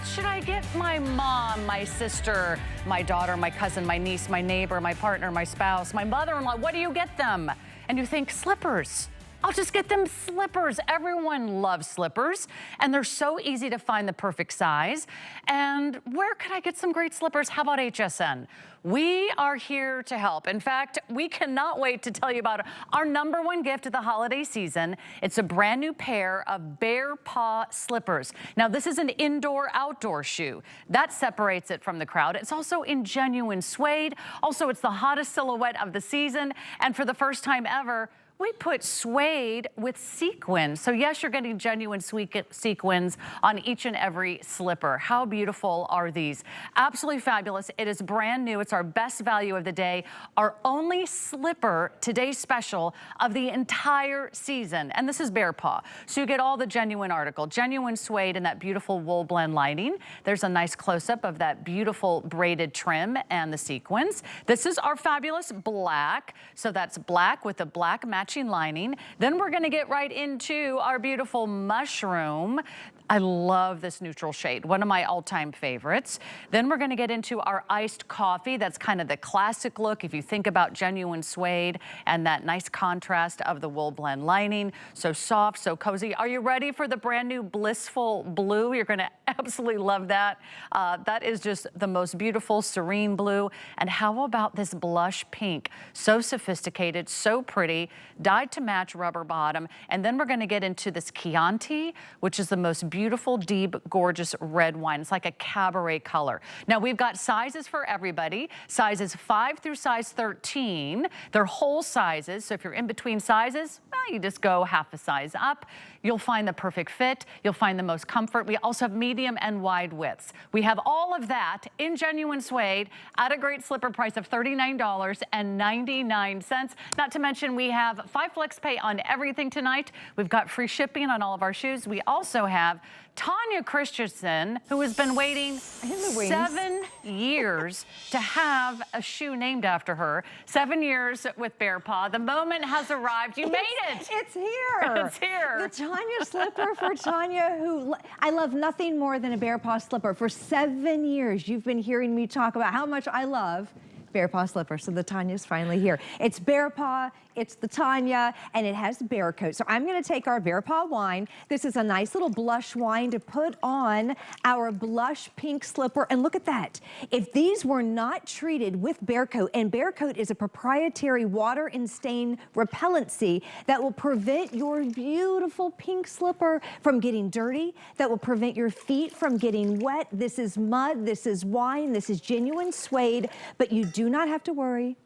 Should I get my mom, my sister, my daughter, my cousin, my niece, my neighbor, my partner, my spouse, my mother-in-law? What do you get them? And you think slippers. I'll just get them slippers. Everyone loves slippers, and they're so easy to find the perfect size. And where could I get some great slippers? How about HSN? We are here to help. In fact, we cannot wait to tell you about our #1 gift of the holiday season. It's a brand new pair of BEARPAW slippers. Now, this is an indoor-outdoor shoe. That separates it from the crowd. It's also in genuine suede. Also, it's the hottest silhouette of the season. And for the first time ever, we put suede with sequins. So yes, you're getting genuine sequins on each and every slipper. How beautiful are these? Absolutely fabulous. It is brand new. It's our best value of the day. Our only slipper, today's special, of the entire season. And this is BEARPAW. So you get all the genuine article, genuine suede and that beautiful wool blend lining. There's a nice close-up of that beautiful braided trim and the sequins. This is our fabulous black. So that's black with a black matching lining. Then we're gonna get right into our beautiful mushroom. I love this neutral shade, one of my all-time favorites. Then we're gonna get into our iced coffee. That's kind of the classic look if you think about genuine suede and that nice contrast of the wool blend lining. So soft, so cozy. Are you ready for the brand new blissful blue? You're gonna absolutely love that. That is just the most beautiful serene blue. And how about this blush pink? So sophisticated, so pretty, dyed to match rubber bottom. And then we're gonna get into this Chianti, which is the most beautiful, deep, gorgeous red wine. It's like a cabaret color. Now, we've got sizes for everybody. Sizes 5 through size 13. They're whole sizes, so if you're in between sizes, well, you just go half a size up. You'll find the perfect fit. You'll find the most comfort. We also have medium and wide widths. We have all of that in genuine suede at a great slipper price of $39.99. Not to mention, we have 5 flex pay on everything tonight. We've got free shipping on all of our shoes. We also have Tanya Christensen, who has been waiting 7 years to have a shoe named after her. 7 years with BEARPAW. The moment has arrived. You made it. It's here. It's here. The Tanya slipper for Tanya, who I love nothing more than a BEARPAW slipper. For 7 years, you've been hearing me talk about how much I love BEARPAW slipper. So the Tanya's finally here. It's BEARPAW, it's the Tanya, and it has bear coat. So I'm gonna take our BEARPAW wine. This is a nice little blush wine to put on our blush pink slipper. And look at that. If these were not treated with bear coat, and bear coat is a proprietary water and stain repellency that will prevent your beautiful pink slipper from getting dirty, that will prevent your feet from getting wet. This is mud, this is wine, this is genuine suede, but you do not have to worry,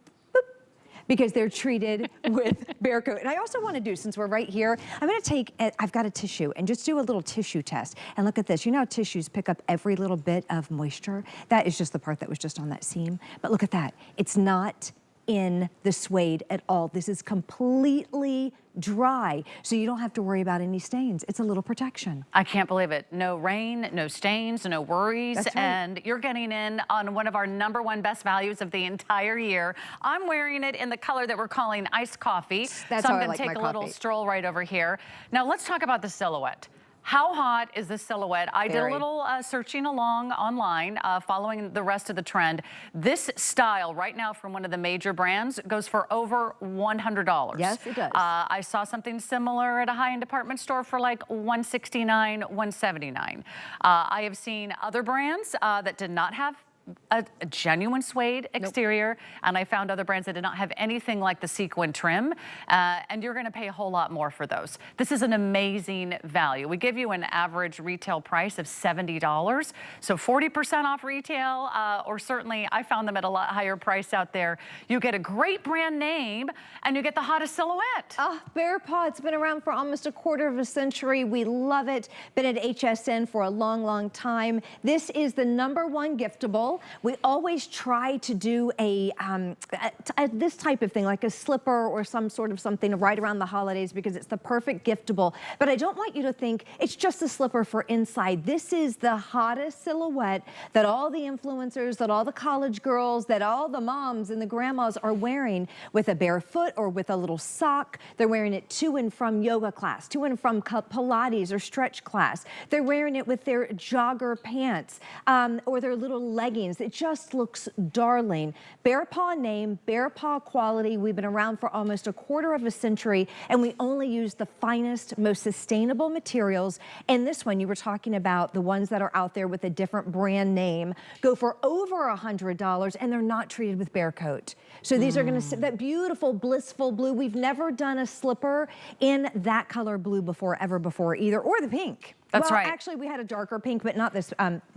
because they're treated with bear coat. And I also want to do, since we're right here, I'm going to take, I've got a tissue, and just do a little tissue test. And look at this. You know how tissues pick up every little bit of moisture? That is just the part that was just on that seam. But look at that. It's not in the suede at all. This is completely dry, so you don't have to worry about any stains. It's a little protection. I can't believe it. No rain, no stains, no worries. That's right. And you're getting in on one of our #1 best values of the entire year. I'm wearing it in the color that we're calling iced coffee. That's so how I'm I gonna like take my a little coffee. stroll right over here. Now let's talk about the silhouette. How hot is this silhouette? I did a little searching along online, following the rest of the trend. This style right now from one of the major brands goes for over $100. Yes, it does. I saw something similar at a high-end department store for like $169, $179. I have seen other brands that did not have a genuine suede exterior, and I found other brands that did not have anything like the sequin trim, and you're gonna pay a whole lot more for those. This is an amazing value. We give you an average retail price of $70, so 40% off retail, or certainly I found them at a lot higher price out there. You get a great brand name, and you get the hottest silhouette. BEARPAW, it's been around for almost a quarter of a century. We love it. Been at HSN for a long, long time. This is the #1 giftable fall. We always try to do this type of thing, like a slipper or some sort of something right around the holidays, because it's the perfect giftable. But I don't want you to think it's just a slipper for inside. This is the hottest silhouette that all the influencers, that all the college girls, that all the moms and the grandmas are wearing with a bare foot or with a little sock. They're wearing it to and from yoga class, to and from Pilates or stretch class. They're wearing it with their jogger pants or their little leggings. It just looks darling. BEARPAW name, BEARPAW quality. We've been around for almost a quarter of a century, and we only use the finest, most sustainable materials. And this one, you were talking about the ones that are out there with a different brand name, go for over $100, and they're not treated with bear coat. So these are gonna sit that beautiful, blissful blue. We've never done a slipper in that color blue before, ever before either, or the pink. That's right. Actually, we had a darker pink, but not this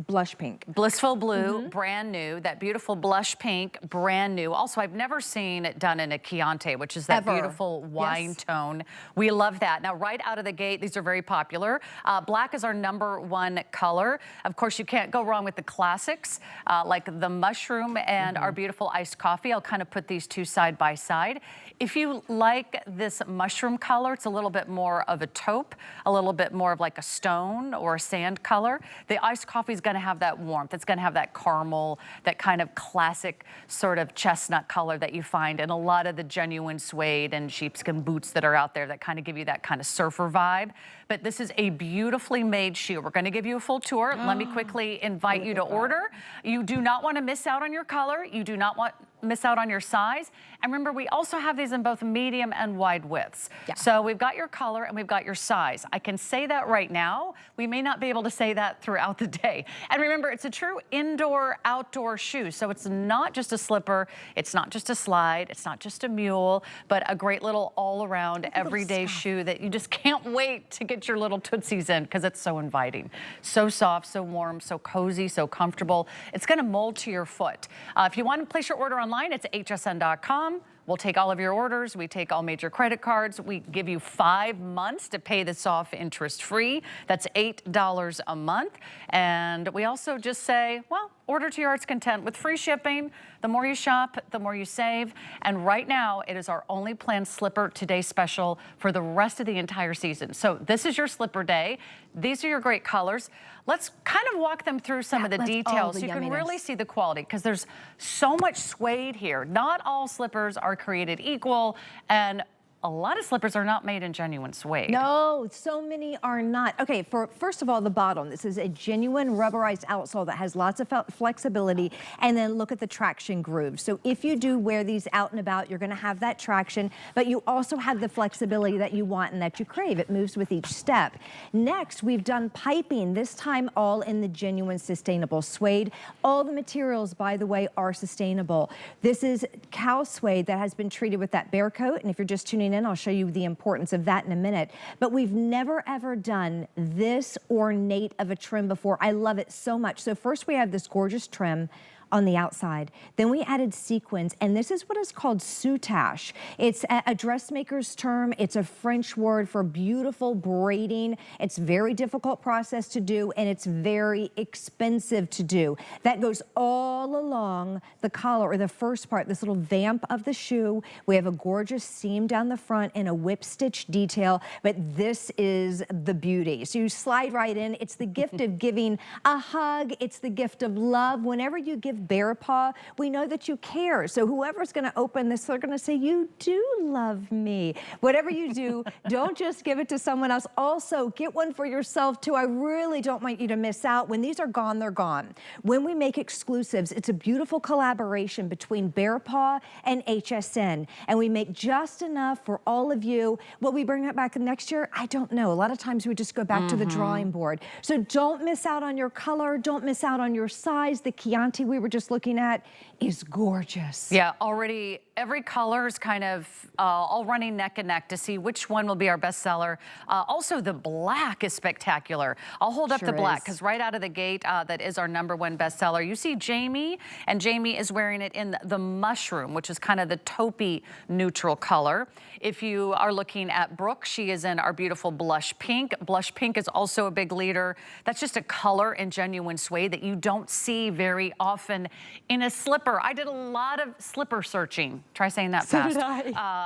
blush pink. Blissful blue, brand new. That beautiful blush pink, brand new. Also, I've never seen it done in a Chianti, which is that beautiful wine tone. We love that. Now, right out of the gate, these are very popular. Black is our #1 color. Of course, you can't go wrong with the classics, like the mushroom and our beautiful iced coffee. I'll kind of put these two side by side. If you like this mushroom color, it's a little bit more of a taupe, a little bit more of like a stone or a sand color. The iced coffee is gonna have that warmth. It's gonna have that caramel, that kind of classic sort of chestnut color that you find in a lot of the genuine suede and sheepskin boots that are out there that kind of give you that kind of surfer vibe. But this is a beautifully made shoe. We're gonna give you a full tour. Let me quickly invite you to order. You do not wanna miss out on your color. You do not want miss out on your size. And remember, we also have these in both medium and wide widths. So we've got your color and we've got your size. I can say that right now. We may not be able to say that throughout the day. And remember, it's a true indoor, outdoor shoe. So it's not just a slipper. It's not just a slide. It's not just a mule, but a great little all-around everyday shoe that you just can't wait to get your little tootsies in, because it's so inviting. So soft, so warm, so cozy, so comfortable. It's gonna mold to your foot. If you want to place your order online, it's hsn.com. We'll take all of your orders. We take all major credit cards. We give you 5 months to pay this off interest-free. That's $8 a month. And we also just say, well, order to your heart's content with free shipping. The more you shop, the more you save. And right now, it is our only planned Slipper Today special for the rest of the entire season. So this is your slipper day. These are your great colors. Let's kind of walk them through some of the details so you can really see the quality, because there's so much suede here. Not all slippers are created equal, and a lot of slippers are not made in genuine suede. No, so many are not. Okay, first of all, the bottom. This is a genuine rubberized outsole that has lots of flexibility, and then look at the traction grooves. So if you do wear these out and about, you're gonna have that traction, but you also have the flexibility that you want and that you crave. It moves with each step. Next, we've done piping, this time all in the genuine sustainable suede. All the materials, by the way, are sustainable. This is cow suede that has been treated with that bear coat, and if you're just tuning in, I'll show you the importance of that in a minute. But we've never ever done this ornate of a trim before. I love it so much. So first we have this gorgeous trim on the outside. Then we added sequins, and this is what is called soutache. It's a dressmaker's term. It's a French word for beautiful braiding. It's a very difficult process to do, and it's very expensive to do. That goes all along the collar, or the first part, this little vamp of the shoe. We have a gorgeous seam down the front and a whip stitch detail, but this is the beauty. So you slide right in. It's the gift of giving a hug. It's the gift of love. Whenever you give BEARPAW, we know that you care. So whoever's gonna open this, they're gonna say, you do love me. Whatever you do, don't just give it to someone else. Also, get one for yourself too. I really don't want you to miss out. When these are gone, they're gone. When we make exclusives, it's a beautiful collaboration between BEARPAW and HSN. And we make just enough for all of you. Will we bring that back next year? I don't know. A lot of times we just go back to the drawing board. So don't miss out on your color. Don't miss out on your size. The Chianti we were just looking at is gorgeous. Yeah, already every color is kind of all running neck and neck to see which one will be our best seller. Also, the black is spectacular. I'll hold up the black because right out of the gate, that is our #1 bestseller. You see Jamie, and Jamie is wearing it in the mushroom, which is kind of the taupey neutral color. If you are looking at Brooke, she is in our beautiful blush pink. Blush pink is also a big leader. That's just a color in genuine suede that you don't see very often in a slipper. I did a lot of slipper searching. Try saying that fast.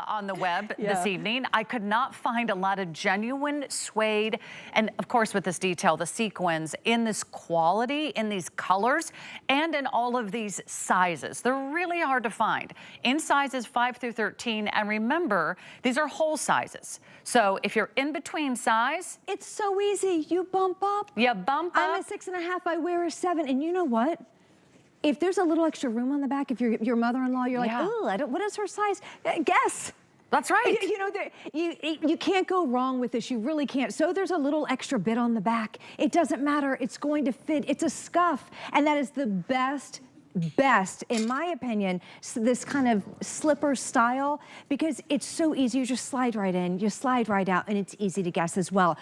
On the web this evening. I could not find a lot of genuine suede. And of course, with this detail, the sequins in this quality, in these colors, and in all of these sizes. They're really hard to find. In sizes 5 through 13. And remember, these are whole sizes. So if you're in between size, it's so easy. You bump up. You bump up. I'm a 6.5, I wear a 7. And you know what? If there's a little extra room on the back, if you're your mother-in-law, you're like, oh, what is her size? Guess. That's right. You know, you can't go wrong with this. You really can't. So there's a little extra bit on the back. It doesn't matter. It's going to fit. It's a scuff. And that is the best, in my opinion, this kind of slipper style, because it's so easy. You just slide right in, you slide right out, and it's easy to guess as well.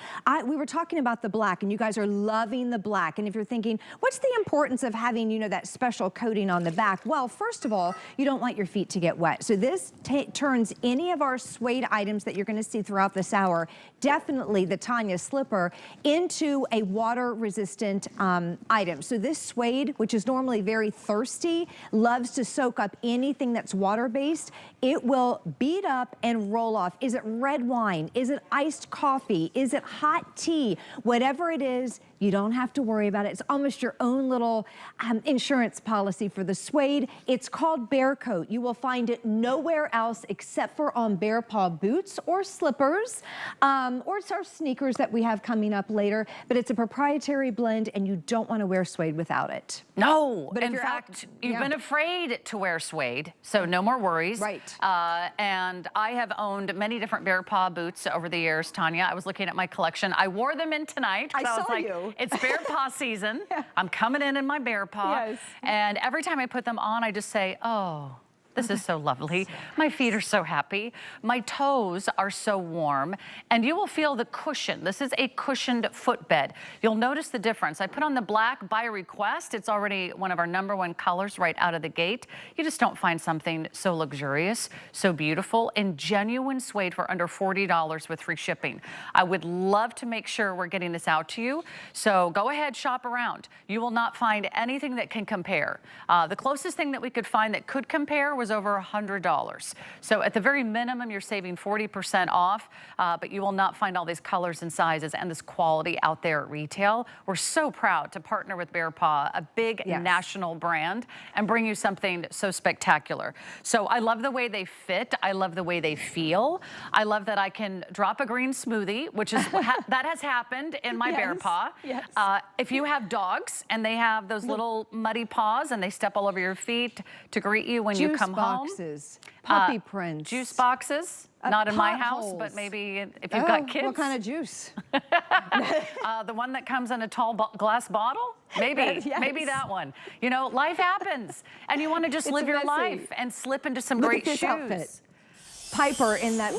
We were talking about the black, and you guys are loving the black. And if you're thinking, what's the importance of having, you know, that special coating on the back? Well, first of all, you don't want your feet to get wet. So this turns any of our suede items that you're gonna see throughout this hour, definitely the Tanya slipper, into a water-resistant item. So this suede, which is normally very thirsty, loves to soak up anything that's water-based. It will beat up and roll off. Is it red wine? Is it iced coffee? Is it hot tea? Whatever it is, you don't have to worry about it. It's almost your own little insurance policy for the suede. It's called Bear Coat. You will find it nowhere else except for on BEARPAW boots or slippers, or it's our sneakers that we have coming up later. But it's a proprietary blend, and you don't want to wear suede without it. No, but in fact, you've been afraid to wear suede, so no more worries. Right. And I have owned many different BEARPAW boots over the years, Tanya. I was looking at my collection. I wore them in tonight. I was saw like, you. It's BEARPAW season. I'm coming in my BEARPAW. Yes. And every time I put them on, I just say, oh, this is so lovely. My feet are so happy. My toes are so warm. And you will feel the cushion. This is a cushioned footbed. You'll notice the difference. I put on the black by request. It's already one of our #1 colors right out of the gate. You just don't find something so luxurious, so beautiful, and genuine suede for under $40 with free shipping. I would love to make sure we're getting this out to you. So go ahead, shop around. You will not find anything that can compare. The closest thing that we could find that could compare was over $100. So at the very minimum, you're saving 40% off, but you will not find all these colors and sizes and this quality out there at retail. We're so proud to partner with BEARPAW, a big national brand, and bring you something so spectacular. So I love the way they fit. I love the way they feel. I love that I can drop a green smoothie, which is that has happened in my BEARPAW. Yes. If you have dogs and they have those little muddy paws and they step all over your feet to greet you when you come boxes, puppy prints. Juice boxes, not in my house, but maybe if you've got kids. What kind of juice? The one that comes in a tall glass bottle? Maybe, maybe that one. You know, life happens, and you want to just live your life and slip into some great shoes. Outfit. Piper in that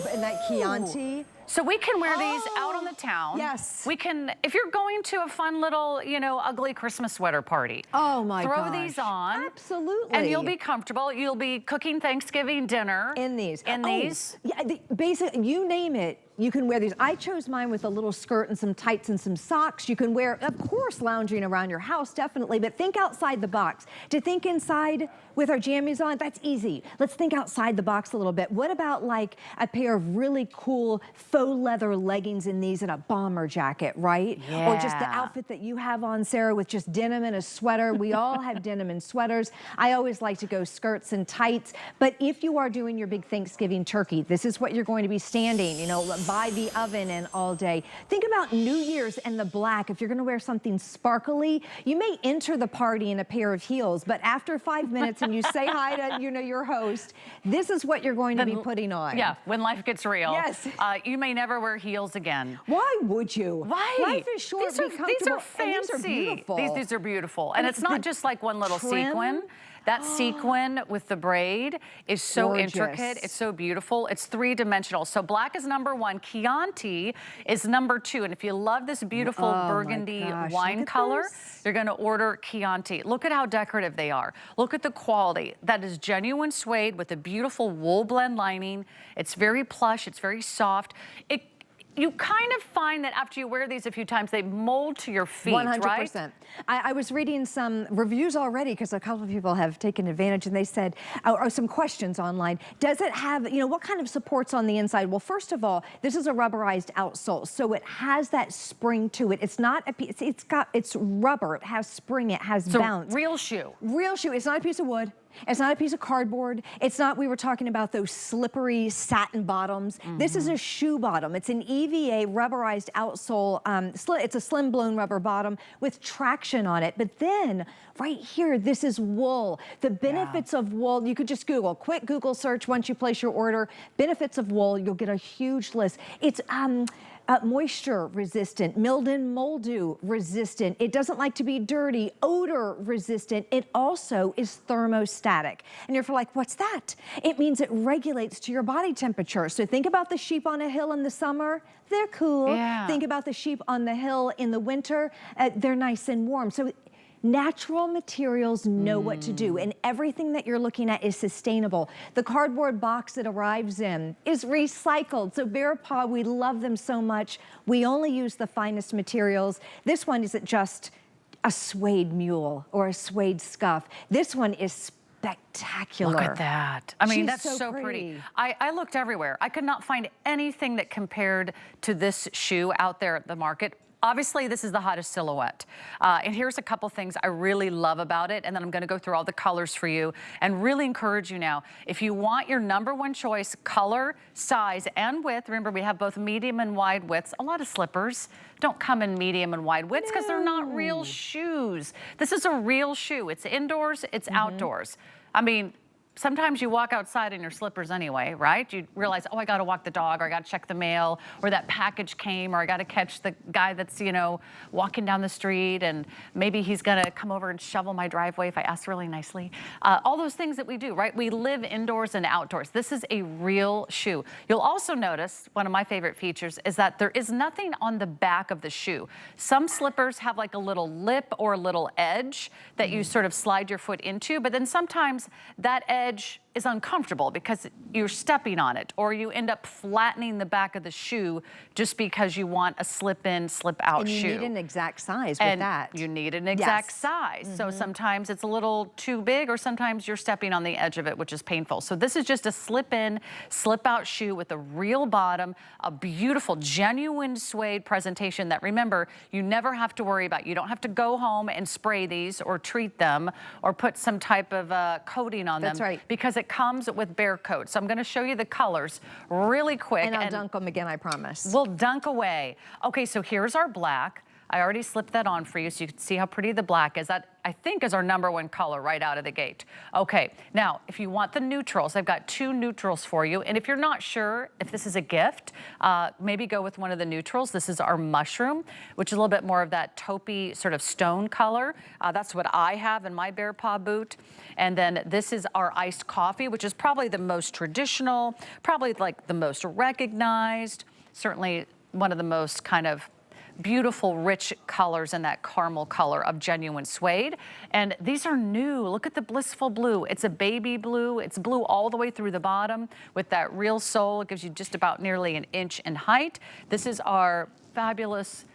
Chianti. So we can wear these out on the town. Yes. We can, if you're going to a fun little, you know, ugly Christmas sweater party. Oh my gosh. Throw these on. Absolutely. And you'll be comfortable. You'll be cooking Thanksgiving dinner. In these. In these. Yeah, basically, you name it. You can wear these. I chose mine with a little skirt and some tights and some socks. You can wear, of course, lounging around your house, definitely, but think outside the box. To think inside with our jammies on, that's easy. Let's think outside the box a little bit. What about like a pair of really cool faux leather leggings in these and a bomber jacket, right? Yeah. Or just the outfit that you have on, Sarah, with just denim and a sweater. We all have denim and sweaters. I always like to go skirts and tights, but if you are doing your big Thanksgiving turkey, this is what you're going to be standing, you know, by the oven and all day. Think about New Year's and the black. If you're gonna wear something sparkly, you may enter the party in a pair of heels, but after 5 minutes and you say hi to, you know, your host, this is what you're going to be putting on. Yeah, when life gets real. Yes. You may never wear heels again. Why would you? Why? Life is short, These are fancy. These are beautiful. These are beautiful. And it's not just like one little sequin. That sequin with the braid is so Gorgeous. intricate. It's so beautiful. It's three-dimensional. So black is number one. Chianti is number two. And if you love this beautiful burgundy wine color, you're going to order Chianti. Look at how decorative they are. Look at the quality. That is genuine suede with a beautiful wool blend lining. It's very plush. It's very soft. You kind of find that after you wear these a few times, they mold to your feet, 100%. Right? I was reading some reviews already because a couple of people have taken advantage, and they said, or some questions online, does it have, you know, what kind of supports on the inside? Well, first of all, this is a rubberized outsole, so it has that spring to it. It's not a piece, it's rubber, it has spring, it has bounce. Real shoe. Real shoe, it's not a piece of wood. It's not a piece of cardboard. It's not, we were talking about those slippery satin bottoms. This is a shoe bottom. It's an EVA rubberized outsole. It's a slim blown rubber bottom with traction on it. But then right here, this is wool. The benefits of wool, you could just Google, quick Google search once you place your order. Benefits of wool, you'll get a huge list. It's moisture resistant, mildew resistant. It doesn't like to be dirty, odor resistant. It also is thermostatic. And you're like, what's that? It means it regulates to your body temperature. So think about the sheep on a hill in the summer. They're cool. Think about the sheep on the hill in the winter. They're nice and warm. So natural materials know what to do, and everything that you're looking at is sustainable. The cardboard box it arrives in is recycled. So BEARPAW, we love them so much. We only use the finest materials. This one isn't just a suede mule or a suede scuff. This one is spectacular. Look at that. I mean, She's that's so pretty. I looked everywhere. I could not find anything that compared to this shoe out there at the market. Obviously, this is the hottest silhouette. And here's a couple things I really love about it, and then I'm gonna go through all the colors for you and really encourage you now. If you want your #1 choice, color, size, and width, remember we have both medium and wide widths. A lot of slippers don't come in medium and wide widths because they're not real shoes. This is a real shoe. It's indoors, it's outdoors. I mean, sometimes you walk outside in your slippers anyway, right? You realize, oh, I gotta walk the dog, or I gotta check the mail, or that package came, or I gotta catch the guy that's, you know, walking down the street, and maybe he's gonna come over and shovel my driveway if I ask really nicely. All those things that we do, right? We live indoors and outdoors. This is a real shoe. You'll also notice, one of my favorite features is that there is nothing on the back of the shoe. Some slippers have like a little lip or a little edge that you sort of slide your foot into, but then sometimes that edge is uncomfortable because you're stepping on it, or you end up flattening the back of the shoe just because you want a slip-in, slip-out shoe. And you need an exact size with that. You need an exact size. So sometimes it's a little too big, or sometimes you're stepping on the edge of it, which is painful. So this is just a slip-in, slip-out shoe with a real bottom, a beautiful, genuine suede presentation that, remember, you never have to worry about. You don't have to go home and spray these or treat them or put some type of coating on them. That's right. Because it comes with Bear Coat. So I'm going to show you the colors really quick. And I'll dunk them again, I promise. We'll dunk away. Okay, so here's our black. I already slipped that on for you so you can see how pretty the black is. That, I think, is our #1 color right out of the gate. Okay, now if you want the neutrals, I've got 2 neutrals for you. And if you're not sure if this is a gift, maybe go with one of the neutrals. This is our mushroom, which is a little bit more of that taupey sort of stone color. That's what I have in my BEARPAW boot. And then this is our iced coffee, which is probably the most traditional, probably like the most recognized, certainly one of the most kind of beautiful, rich colors in that caramel color of genuine suede. And these are new. Look at the blissful blue. It's a baby blue. It's blue all the way through the bottom with that real sole. It gives you just about nearly an inch in height. This is our fabulous,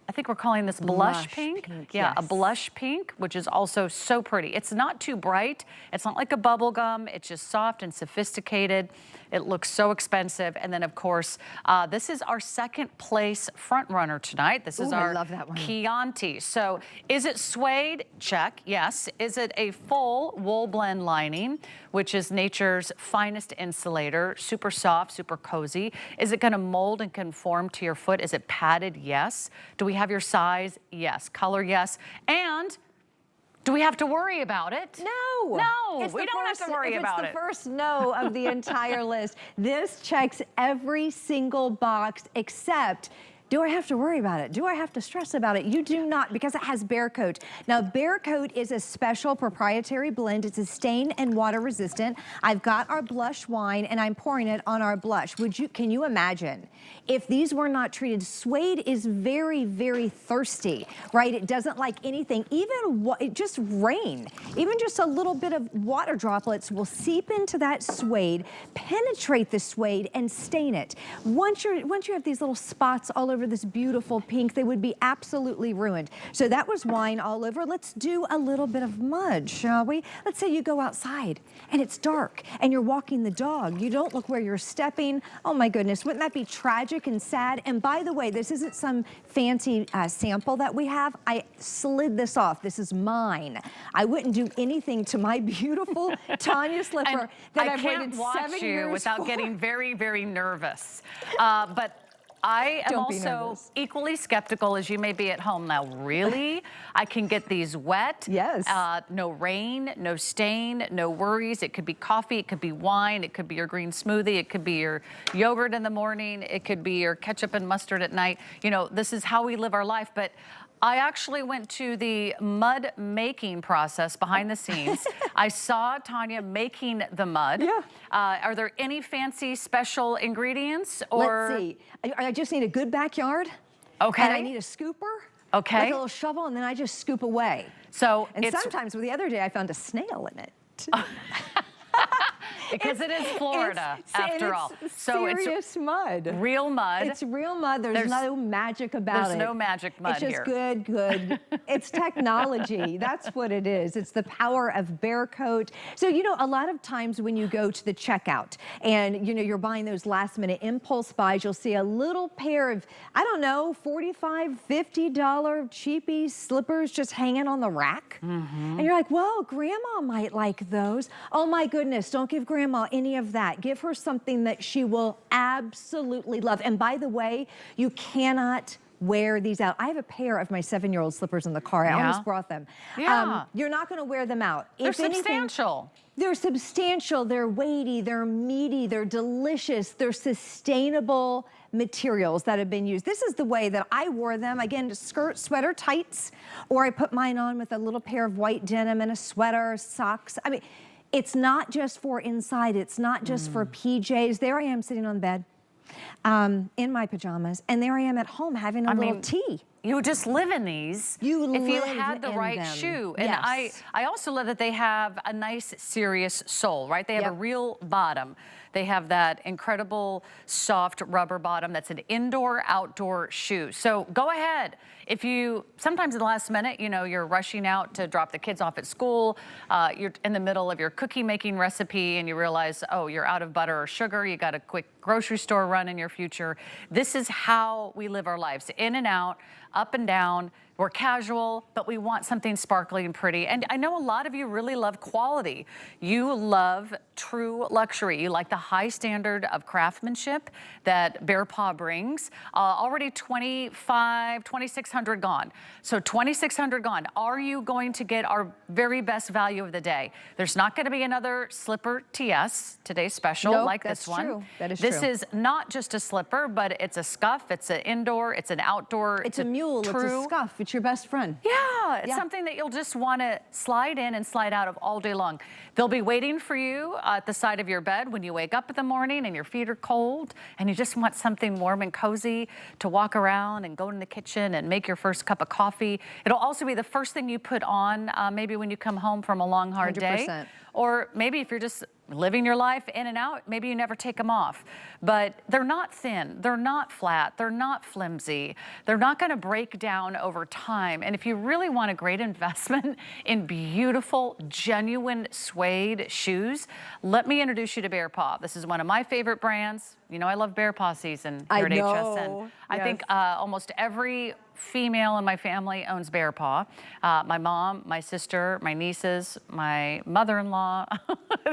I think we're calling this blush pink. Yeah, a blush pink, which is also so pretty. It's not too bright. It's not like a bubble gum. It's just soft and sophisticated. It looks so expensive. And then, of course, this is our second place front runner tonight. This is our Chianti. So is it suede? Check, yes. Is it a full wool blend lining, which is nature's finest insulator, super soft, super cozy? Is it gonna mold and conform to your foot? Is it padded? Yes. Do we have your size? Yes. Color? Yes. And do we have to worry about it? No. No, we don't have to worry about it. It's the first no of the entire list. This checks every single box except Do I have to worry about it? Do I have to stress about it? You do not, because it has Bear Coat. Now, Bear Coat is a special proprietary blend. It's a stain and water resistant. I've got our blush wine and I'm pouring it on our blush. Can you imagine if these were not treated? Suede is very, very thirsty, right? It doesn't like anything, even just rain, even just a little bit of water droplets will seep into that suede, penetrate the suede and stain it. Once you have these little spots all over this beautiful pink, they would be absolutely ruined. So that was wine all over. Let's do a little bit of mud, shall we? Let's say you go outside and it's dark and you're walking the dog. You don't look where you're stepping. Oh my goodness, wouldn't that be tragic and sad? And by the way, this isn't some fancy sample that we have. I slid this off. This is mine. I wouldn't do anything to my beautiful Tanya slipper that I've waited 7 years without for. getting very, very nervous. But I am also equally skeptical as you may be at home. Now, really? I can get these wet. Yes. No rain, no stain, no worries. It could be coffee, it could be wine, it could be your green smoothie, it could be your yogurt in the morning, it could be your ketchup and mustard at night. You know, this is how we live our life. But I actually went to the mud making process behind the scenes. I saw Tanya making the mud. Yeah. Are there any fancy special ingredients? Or let's see. I just need a good backyard. Okay. And I need a scooper. Okay. Like a little shovel, and then I just scoop away. So and sometimes, the other day, I found a snail in it. Because it is Florida, after all. So it's mud. Real mud. It's real mud. There's no magic about it. There's no magic mud here. It's just good. It's technology. That's what it is. It's the power of Bear Coat. So, you know, a lot of times when you go to the checkout and, you know, you're buying those last minute impulse buys, you'll see a little pair of, I don't know, $45, $50 cheapy slippers just hanging on the rack. And you're like, well, grandma might like those. Oh my goodness, don't give grandma any of that. Give her something that she will absolutely love. And by the way, you cannot wear these out. I have a pair of my 7-year-old slippers in the car. I almost brought them. Yeah. You're not going to wear them out. They're substantial. They're substantial, they're weighty, they're meaty, they're delicious, they're sustainable materials that have been used. This is the way that I wore them. Again, skirt, sweater, tights, or I put mine on with a little pair of white denim and a sweater, socks. I mean, it's not just for inside, it's not just for PJs. There I am sitting on the bed in my pajamas, and there I am at home having a little tea. You just live in these if you had the right shoe. And I also love that they have a nice, serious sole, right? They have a real bottom. They have that incredible soft rubber bottom that's an indoor-outdoor shoe. So go ahead. If you, sometimes in the last minute, you know, you're rushing out to drop the kids off at school, you're in the middle of your cookie making recipe and you realize, oh, you're out of butter or sugar, you got a quick grocery store run in your future. This is how we live our lives, in and out, up and down. We're casual, but we want something sparkly and pretty. And I know a lot of you really love quality. You love true luxury. You like the high standard of craftsmanship that BEARPAW brings. Already 2,600 gone. So 2,600 gone. Are you going to get our very best value of the day? There's not going to be another slipper TS, today's special, like this one. True. That is true. This is not just a slipper, but it's a scuff, it's an indoor, it's an outdoor. It's a mule, it's a scuff. It's your best friend. Yeah, it's something that you'll just want to slide in and slide out of all day long. They'll be waiting for you at the side of your bed when you wake up in the morning and your feet are cold and you just want something warm and cozy to walk around and go in the kitchen and make your first cup of coffee. It'll also be the first thing you put on maybe when you come home from a long, hard 100%. day. Or maybe if you're just living your life in and out, maybe you never take them off. But they're not thin, they're not flat, they're not flimsy. They're not gonna break down over time. And if you really want a great investment in beautiful, genuine suede shoes, let me introduce you to BEARPAW. This is one of my favorite brands. You know I love BEARPAW season here at HSN. I think almost every female in my family owns BEARPAW. My mom, my sister, my nieces, my mother-in-law,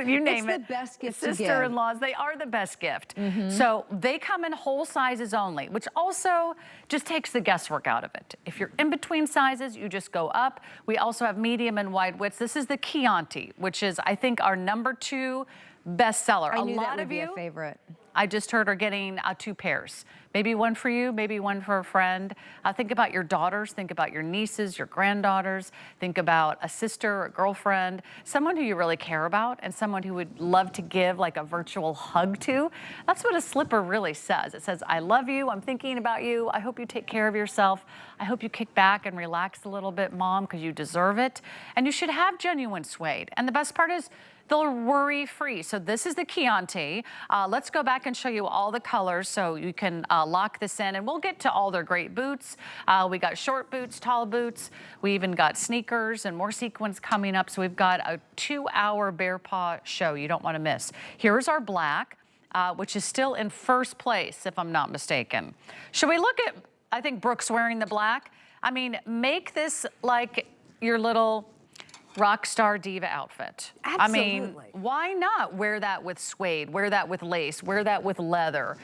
you name it. It's the best gift to give. Sister-in-laws, they are the best gift. So they come in whole sizes only, which also just takes the guesswork out of it. If you're in between sizes, you just go up. We also have medium and wide widths. This is the Chianti, which is, I think, our #2 bestseller. I knew that would be a favorite. I just heard are getting 2 pairs. Maybe one for you, maybe one for a friend. Think about your daughters, think about your nieces, your granddaughters, think about a sister, a girlfriend, someone who you really care about and someone who would love to give like a virtual hug to. That's what a slipper really says. It says, I love you, I'm thinking about you, I hope you take care of yourself. I hope you kick back and relax a little bit, Mom, because you deserve it. And you should have genuine suede. And the best part is, they're worry-free. So this is the Chianti. Let's go back and show you all the colors so you can lock this in. And we'll get to all their great boots. We got short boots, tall boots. We even got sneakers and more sequins coming up. So we've got a 2-hour BEARPAW show you don't want to miss. Here's our black, which is still in first place, if I'm not mistaken. Should we look at, I think Brooke's wearing the black. I mean, make this like your little rock star diva outfit. Absolutely. I mean, why not wear that with suede, wear that with lace, wear that with leather,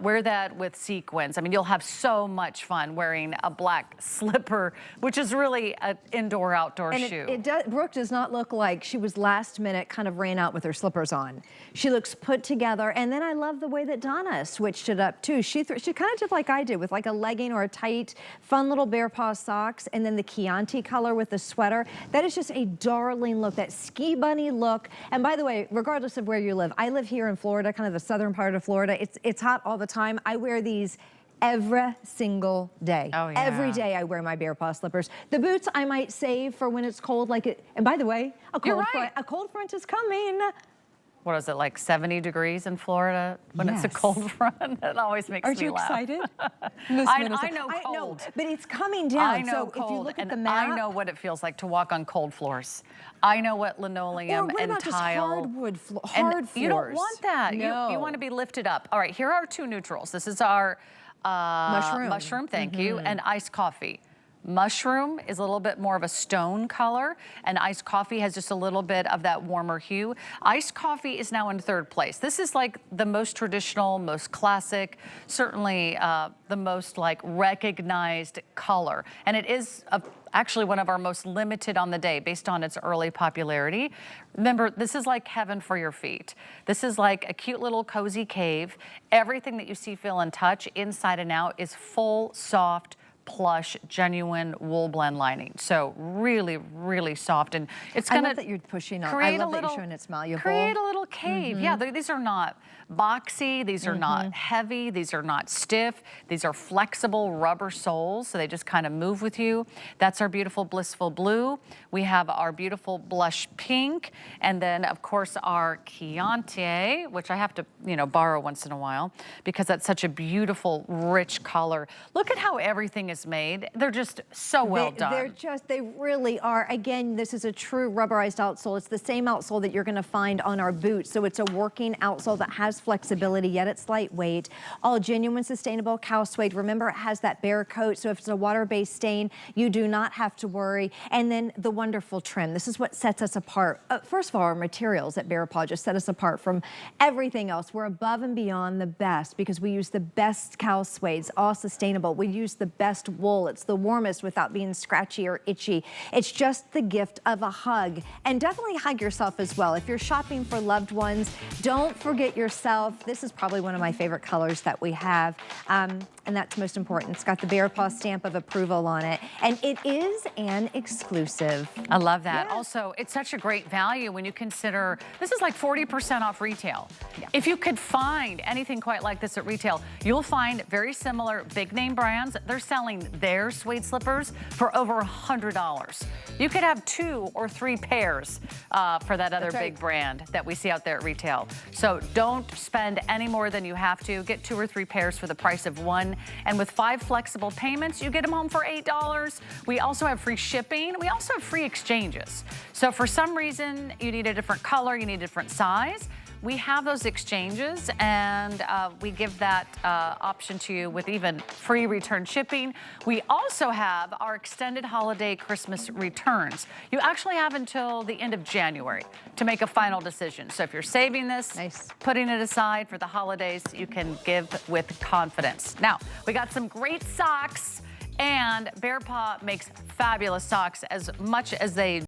wear that with sequins. I mean, you'll have so much fun wearing a black slipper, which is really an indoor-outdoor shoe. Brooke does not look like she was last minute kind of ran out with her slippers on. She looks put together, and then I love the way that Donna switched it up too. She kind of did like I did with like a legging or a tight, fun little BEARPAW socks, and then the Chianti color with the sweater. That is just a darling look, that ski bunny look. And by the way, regardless of where you live, I live here in Florida, kind of the southern part of Florida. It's hot all the time. I wear these every single day. Oh, yeah. Every day I wear my BEARPAW slippers. The boots I might save for when it's cold, like it. And by the way, a cold front is coming. What is it, like 70 degrees in Florida when it's a cold front? It always makes me laugh. Aren't you excited? I know cold. I know, but it's coming down. I know so cold, if you look at and the map, I know what it feels like to walk on cold floors. I know what linoleum what and about just tile. hard And floors? you don't want that. No. You want to be lifted up. All right, here are our 2 neutrals. This is our mushroom, thank you, and iced coffee. Mushroom is a little bit more of a stone color, and iced coffee has just a little bit of that warmer hue. Iced coffee is now in 3rd place. This is like the most traditional, most classic, certainly the most like recognized color. And it is actually one of our most limited on the day based on its early popularity. Remember, this is like heaven for your feet. This is like a cute little cozy cave. Everything that you see, feel, and touch inside and out is full, soft, plush, genuine wool blend lining. So really, really soft, and it's gonna. I love that you're pushing on. I love that you're showing it's malleable. Create a little cave. Yeah, these are not boxy. These are not heavy. These are not stiff. These are flexible rubber soles, so they just kind of move with you. That's our beautiful blissful blue. We have our beautiful blush pink, and then of course our Chianti, which I have to, borrow once in a while because that's such a beautiful, rich color. Look at how everything is made. They're just so well done. They really are. Again, this is a true rubberized outsole. It's the same outsole that you're going to find on our boots. So it's a working outsole that has flexibility, yet it's lightweight. All genuine, sustainable cow suede. Remember, it has that bare coat, so if it's a water-based stain, you do not have to worry. And then the wonderful trim. This is what sets us apart. First of all, our materials at BEARPAW just set us apart from everything else. We're above and beyond the best because we use the best cow suede, all sustainable. We use the best wool. It's the warmest without being scratchy or itchy. It's just the gift of a hug. And definitely hug yourself as well. If you're shopping for loved ones, don't forget yourself. This is probably one of my favorite colors that we have. And that's most important. It's got the BEARPAW stamp of approval on it. And it is an exclusive. I love that. Yes. Also, it's such a great value when you consider, this is like 40% off retail. Yeah. If you could find anything quite like this at retail, you'll find very similar big name brands. They're selling their suede slippers for over $100. You could have 2 or 3 pairs for that other big brand that we see out there at retail. So don't spend any more than you have to. Get 2 or 3 pairs for the price of 1. And with 5 flexible payments, you get them home for $8. We also have free shipping. We also have free exchanges. So for some reason, you need a different color, you need a different size, we have those exchanges, and we give that option to you with even free return shipping. We also have our extended holiday Christmas returns. You actually have until the end of January to make a final decision. So if you're saving this, putting it aside for the holidays, you can give with confidence. Now, we got some great socks, and BEARPAW makes fabulous socks as much as they